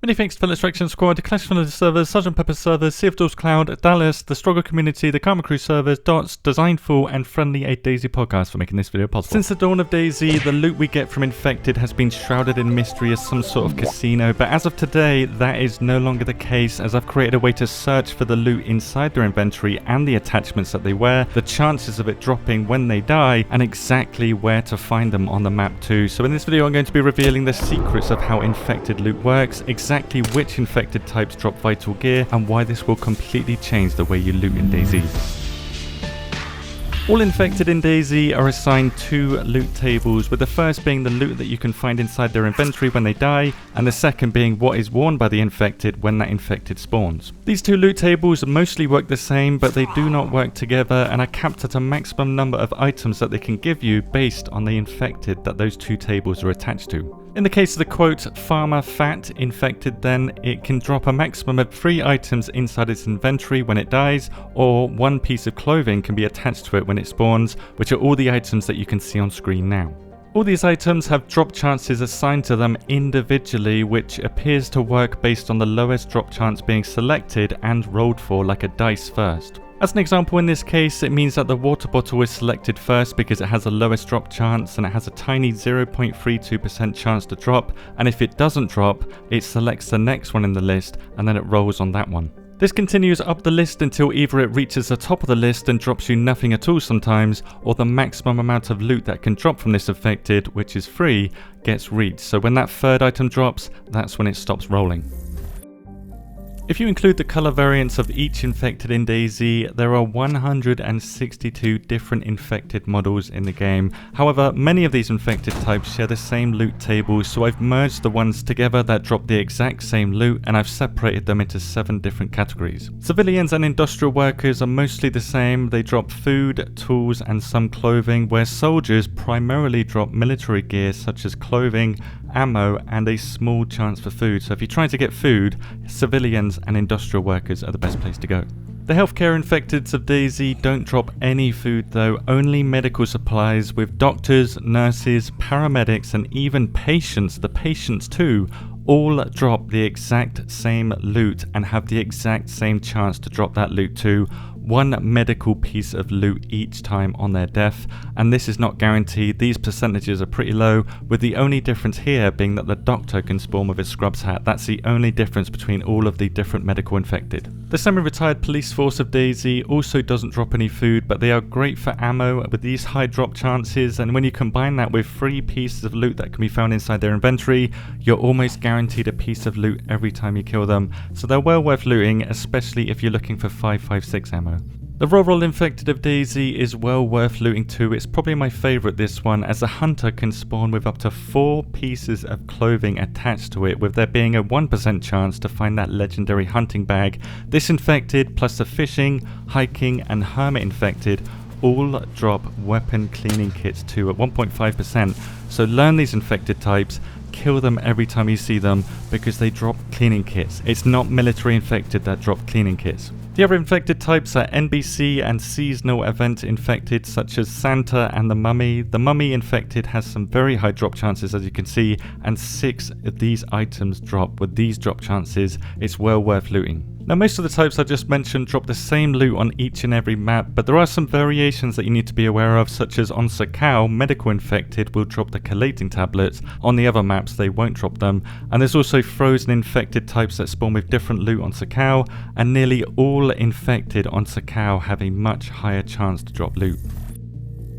Many thanks to Fellow Extraction Squad, Clash from the servers, Sergeant Pepper servers, Sea of Doors Cloud, Dallas, the Struggle Community, the Karma Crew servers, Dots, Designful, and Friendly a DayZ podcast for making this video possible. Since the dawn of DayZ, the loot we get from Infected has been shrouded in mystery as some sort of casino, but as of today, that is no longer the case, as I've created a way to search for the loot inside their inventory and the attachments that they wear, the chances of it dropping when they die, and exactly where to find them on the map too. So in this video, I'm going to be revealing the secrets of how Infected loot works, exactly which infected types drop vital gear, and why this will completely change the way you loot in DayZ. All infected in DayZ are assigned 2 loot tables, with the first being the loot that you can find inside their inventory when they die, and the second being what is worn by the infected when that infected spawns. These 2 loot tables mostly work the same, but they do not work together and are capped at a maximum number of items that they can give you based on the infected that those 2 tables are attached to. In the case of the quote farmer fat infected, then it can drop a maximum of 3 items inside its inventory when it dies, or 1 piece of clothing can be attached to it when it spawns, which are all the items that you can see on screen now. All these items have drop chances assigned to them individually, which appears to work based on the lowest drop chance being selected and rolled for like a dice first. As an example, in this case, it means that the water bottle is selected first because it has the lowest drop chance and it has a tiny 0.32% chance to drop, and if it doesn't drop, it selects the next one in the list and then it rolls on that one. This continues up the list until either it reaches the top of the list and drops you nothing at all sometimes, or the maximum amount of loot that can drop from this infected, which is free, gets reached. So when that 3rd item drops, that's when it stops rolling. If you include the color variants of each infected in DayZ, there are 162 different infected models in the game. However, many of these infected types share the same loot table, so I've merged the ones together that drop the exact same loot, and I've separated them into 7 different categories. Civilians and industrial workers are mostly the same. They drop food, tools, and some clothing, where soldiers primarily drop military gear such as clothing, ammo, and a small chance for food. So if you're trying to get food, civilians and industrial workers are the best place to go. The healthcare infecteds of DayZ don't drop any food though, only medical supplies, with doctors, nurses, paramedics, and even patients, the patients too, all drop the exact same loot and have the exact same chance to drop that loot too. 1 medical piece of loot each time on their death, and this is not guaranteed. These percentages are pretty low, with the only difference here being that the doctor can spawn with his scrubs hat. That's the only difference between all of the different medical infected. The semi-retired police force of DayZ also doesn't drop any food, but they are great for ammo with these high drop chances, and when you combine that with 3 pieces of loot that can be found inside their inventory, you're almost guaranteed a piece of loot every time you kill them, so they're well worth looting, especially if you're looking for 5.56 ammo. The Roll infected of DayZ is well worth looting too. It's probably my favourite, this one, as a hunter can spawn with up to 4 pieces of clothing attached to it, with there being a 1% chance to find that legendary hunting bag. This infected plus the fishing, hiking, and hermit infected all drop weapon cleaning kits too at 1.5%. So learn these infected types, kill them every time you see them, because they drop cleaning kits. It's not military infected that drop cleaning kits. The other infected types are NBC and seasonal event infected, such as Santa and the Mummy. The Mummy infected has some very high drop chances, as you can see, and 6 of these items drop. With these drop chances, it's well worth looting. Now, most of the types I just mentioned drop the same loot on each and every map, but there are some variations that you need to be aware of, such as on Sakau, medical infected will drop the collating tablets. On the other maps, they won't drop them. And there's also frozen infected types that spawn with different loot on Sakau, and nearly all infected on Sakau have a much higher chance to drop loot.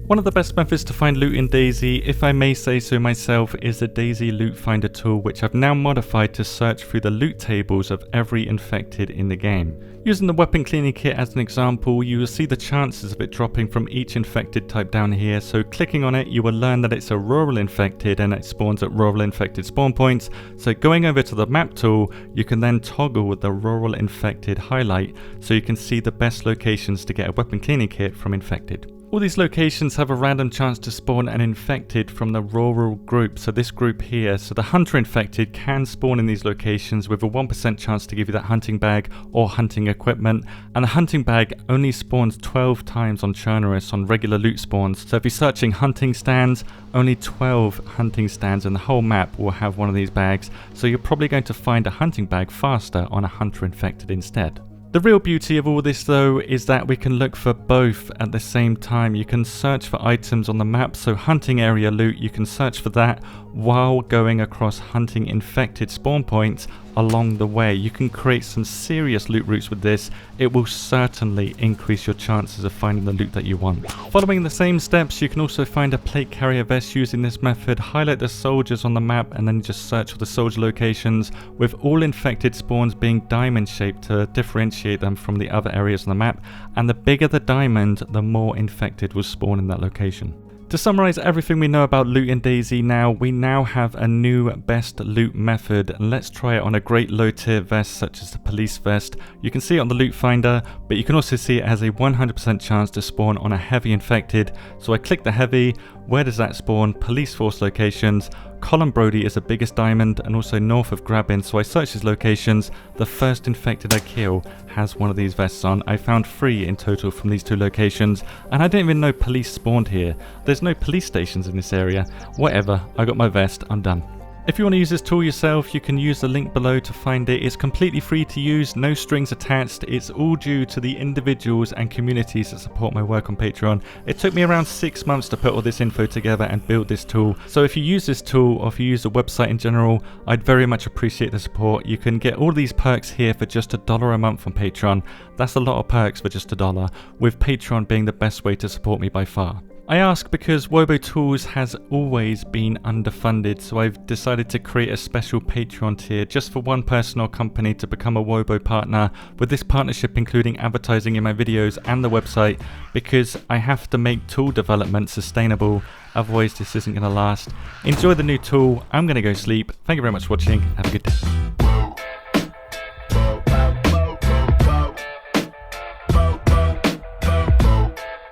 One of the best methods to find loot in DayZ, if I may say so myself, is the DayZ Loot Finder tool, which I've now modified to search through the loot tables of every infected in the game. Using the weapon cleaning kit as an example, you will see the chances of it dropping from each infected type down here, so clicking on it you will learn that it's a rural infected and it spawns at rural infected spawn points. So going over to the map tool, you can then toggle the rural infected highlight so you can see the best locations to get a weapon cleaning kit from infected. All these locations have a random chance to spawn an infected from the rural group, so this group here. So the hunter infected can spawn in these locations with a 1% chance to give you that hunting bag or hunting equipment, and the hunting bag only spawns 12 times on Chernarus on regular loot spawns. So if you're searching hunting stands, only 12 hunting stands in the whole map will have one of these bags, so you're probably going to find a hunting bag faster on a hunter infected instead. The real beauty of all this though is that we can look for both at the same time. You can search for items on the map, so hunting area loot, you can search for that while going across hunting infected spawn points along the way. You can create some serious loot routes with this. It will certainly increase your chances of finding the loot that you want. Following the same steps, you can also find a plate carrier vest using this method. Highlight the soldiers on the map and then just search for the soldier locations, with all infected spawns being diamond shaped to differentiate them from the other areas on the map, and the bigger the diamond, the more infected will spawn in that location. To summarize everything we know about loot in DayZ now, we now have a new best loot method, and let's try it on a great low tier vest such as the police vest. You can see it on the loot finder, but you can also see it has a 100% chance to spawn on a heavy infected. So I click the heavy. Where does that spawn? Police force locations. Colin Brody is the biggest diamond and also north of Grabbin, so I search his locations. The first infected I kill has one of these vests on. I found 3 in total from these 2 locations, and I didn't even know police spawned here. There's no police stations in this area. Whatever, I got my vest, I'm done. If you want to use this tool yourself, you can use the link below to find it. It's completely free to use, no strings attached. It's all due to the individuals and communities that support my work on Patreon. It took me around 6 months to put all this info together and build this tool. So if you use this tool, or if you use the website in general, I'd very much appreciate the support. You can get all these perks here for just $1 a month on Patreon. That's a lot of perks for just $1, with Patreon being the best way to support me by far. I ask because WOBO Tools has always been underfunded, so I've decided to create a special Patreon tier just for one person or company to become a WOBO partner, with this partnership including advertising in my videos and the website, because I have to make tool development sustainable, otherwise this isn't going to last. Enjoy the new tool. I'm going to go sleep. Thank you very much for watching. Have a good day.